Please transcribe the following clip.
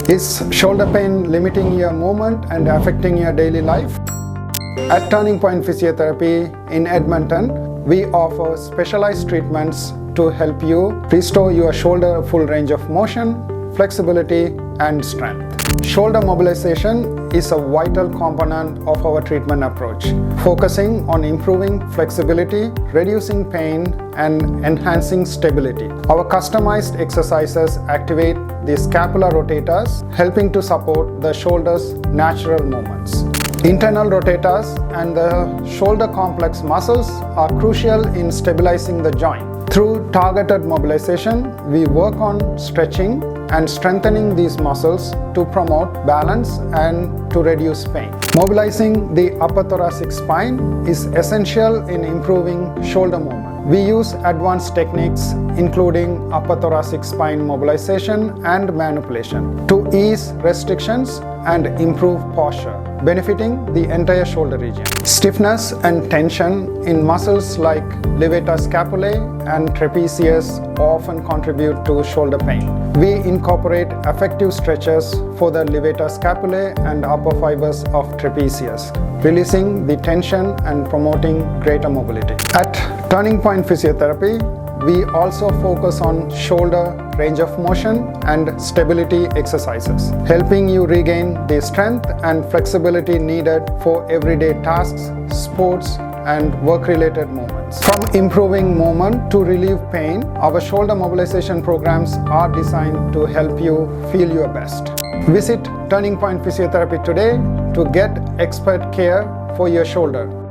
Is shoulder pain limiting your movement and affecting your daily life? At Turning Point Physiotherapy in Edmonton, we offer specialized treatments to help you restore your shoulder full range of motion, flexibility, and strength. Shoulder mobilization is a vital component of our treatment approach, focusing on improving flexibility, reducing pain, and enhancing stability. Our customized exercises activate the scapular rotators, helping to support the shoulder's natural movements. Internal rotators and the shoulder complex muscles are crucial in stabilizing the joint. Through targeted mobilization, we work on stretching and strengthening these muscles to promote balance and to reduce pain. Mobilizing the upper thoracic spine is essential in improving shoulder movement. We use advanced techniques including upper thoracic spine mobilization and manipulation to ease restrictions and improve posture, benefiting the entire shoulder region. Stiffness and tension in muscles like levator scapulae and trapezius often contribute to shoulder pain. We incorporate effective stretches for the levator scapulae and upper fibers of trapezius, releasing the tension and promoting greater mobility. At Turning Point Physiotherapy, we also focus on shoulder range of motion and stability exercises, helping you regain the strength and flexibility needed for everyday tasks, sports, and work-related movements. From improving movement to relieve pain, our shoulder mobilization programs are designed to help you feel your best. Visit Turning Point Physiotherapy today to get expert care for your shoulder.